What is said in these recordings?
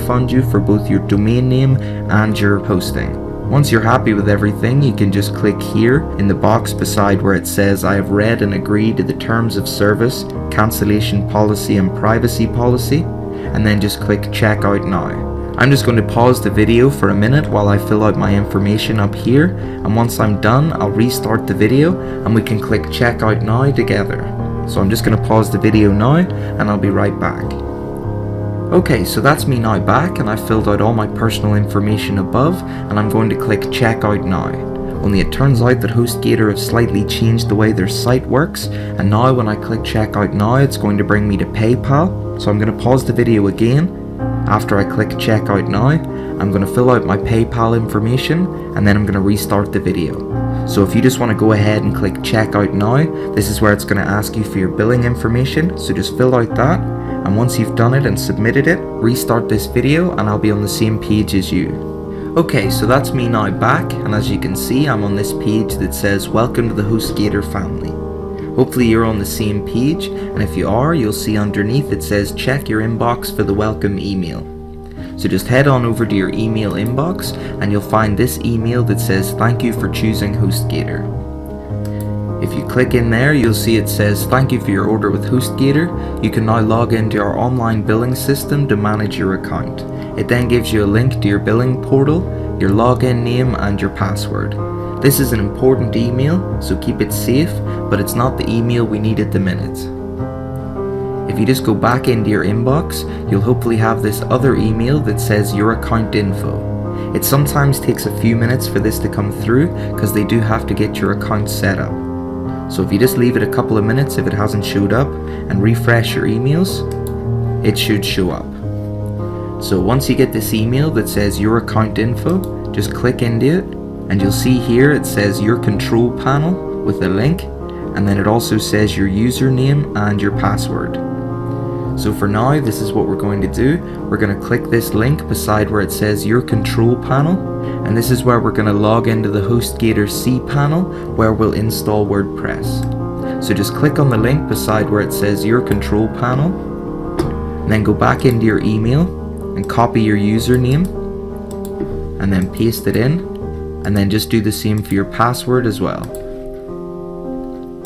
refund you for both your domain name and your hosting. Once you're happy with everything, you can just click here in the box beside where it says I have read and agreed to the terms of service, cancellation policy and privacy policy, and then just click checkout now. I'm just going to pause the video for a minute while I fill out my information up here, and once I'm done I'll restart the video and we can click checkout now together. So I'm just going to pause the video now and I'll be right back. Okay, so that's me now back, and I filled out all my personal information above, and I'm going to click checkout now. Only it turns out that HostGator have slightly changed the way their site works, and now when I click checkout now it's going to bring me to PayPal. So I'm going to pause the video again. After I click checkout now, I'm going to fill out my PayPal information and then I'm going to restart the video. So if you just want to go ahead and click checkout now, this is where it's going to ask you for your billing information, so just fill out that, and once you've done it and submitted it, restart this video and I'll be on the same page as you. Okay, so that's me now back, and as you can see I'm on this page that says welcome to the HostGator family. Hopefully you're on the same page, and if you are, you'll see underneath it says check your inbox for the welcome email. So just head on over to your email inbox and you'll find this email that says thank you for choosing HostGator. If you click in there, you'll see it says thank you for your order with HostGator. You can now log into our online billing system to manage your account. It then gives you a link to your billing portal, your login name and your password. This is an important email, so keep it safe, but it's not the email we need at the minute. If you just go back into your inbox, you'll hopefully have this other email that says your account info. It sometimes takes a few minutes for this to come through because they do have to get your account set up. So if you just leave it a couple of minutes if it hasn't showed up and refresh your emails, it should show up. So once you get this email that says your account info, just click into it and you'll see here it says your control panel with a link, and then it also says your username and your password. So for now, this is what we're going to do. We're going to click this link beside where it says your control panel, and this is where we're going to log into the HostGator cPanel where we'll install WordPress. So just click on the link beside where it says your control panel, and then go back into your email and copy your username and then paste it in, and then just do the same for your password as well.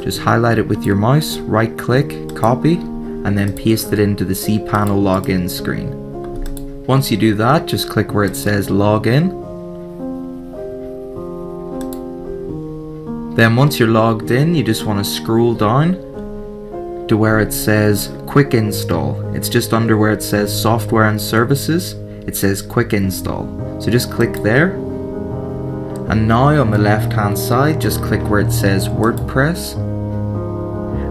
Just highlight it with your mouse, right click, copy, and then paste it into the cPanel login screen. Once you do that, just click where it says login. Then once you're logged in, you just want to scroll down to where it says quick install. It's just under where it says software and services. It says quick install. So just click there. And now on the left hand side, just click where it says WordPress.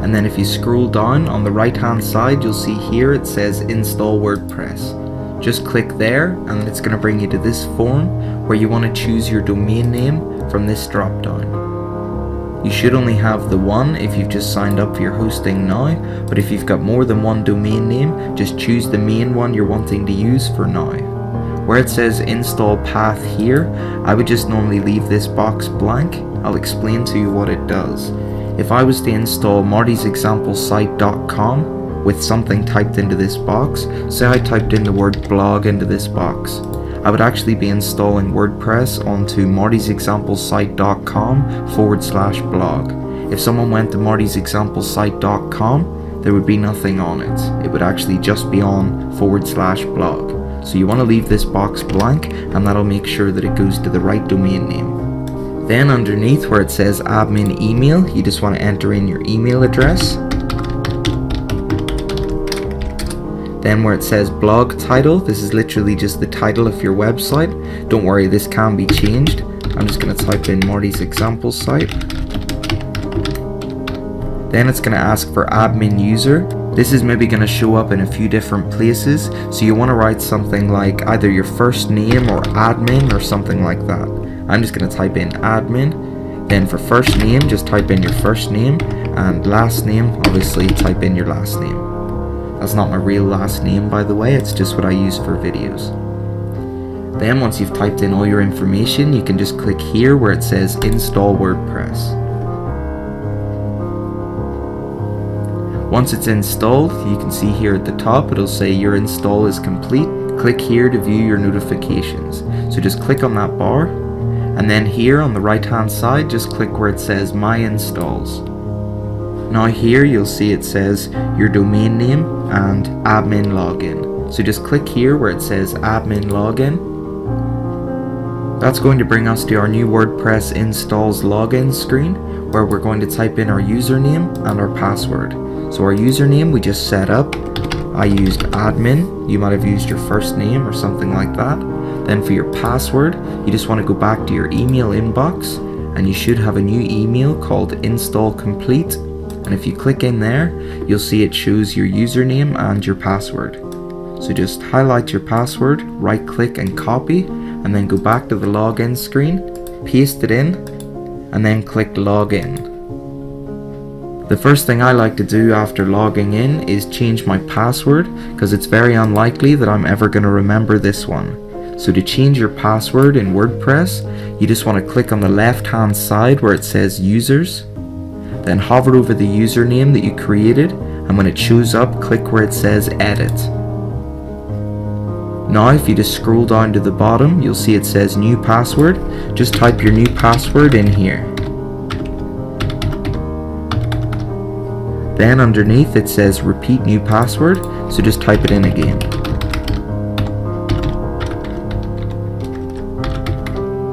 And then if you scroll down on the right hand side, you'll see here it says install WordPress. Just click there and it's going to bring you to this form where you want to choose your domain name from this drop down. You should only have the one if you've just signed up for your hosting now, but if you've got more than one domain name, just choose the main one you're wanting to use for now. Where it says install path here, I would just normally leave this box blank. I'll explain to you what it does. If I was to install martysexamplesite.com with something typed into this box, say I typed in the word blog into this box, I would actually be installing WordPress onto martysexamplesite.com/blog. If someone went to martysexamplesite.com, there would be nothing on it. It would actually just be on /blog. So you want to leave this box blank, and that'll make sure that it goes to the right domain name. Then underneath where it says admin email, you just want to enter in your email address. Then where it says blog title, this is literally just the title of your website. Don't worry, this can be changed. I'm just going to type in Marty's example site. Then it's going to ask for admin user. This is maybe going to show up in a few different places, so you want to write something like either your first name or admin or something like that. I'm just going to type in admin. Then for first name, just type in your first name, and last name, obviously type in your last name. That's not my real last name, by the way, it's just what I use for videos. Then once you've typed in all your information, you can just click here where it says install WordPress. Once it's installed, you can see here at the top it'll say your install is complete. click here to view your notifications. So just click on that bar, and then here on the right hand side just click where it says My Installs. Now here you'll see it says your domain name and admin login. So just click here where it says admin login. That's going to bring us to our new WordPress installs login screen, where we're going to type in our username and our password. So our username we just set up. I used admin. You might have used your first name or something like that. Then for your password, you just want to go back to your email inbox, and you should have a new email called install complete. And if you click in there, you'll see it shows your username and your password. So just highlight your password, right click and copy, and then go back to the login screen, paste it in, and then click login. The first thing I like to do after logging in is change my password, because it's very unlikely that I'm ever going to remember this one. So to change your password in WordPress, you just want to click on the left hand side where it says users, then hover over the username that you created, and when it shows up, click where it says edit. Now if you just scroll down to the bottom, you'll see it says new password. Just type your new password in here. Then underneath it says repeat new password, so just type it in again.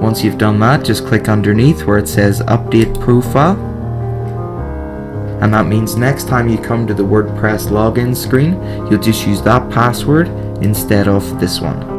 Once you've done that, just click underneath where it says update profile. And that means next time you come to the WordPress login screen, you'll just use that password instead of this one.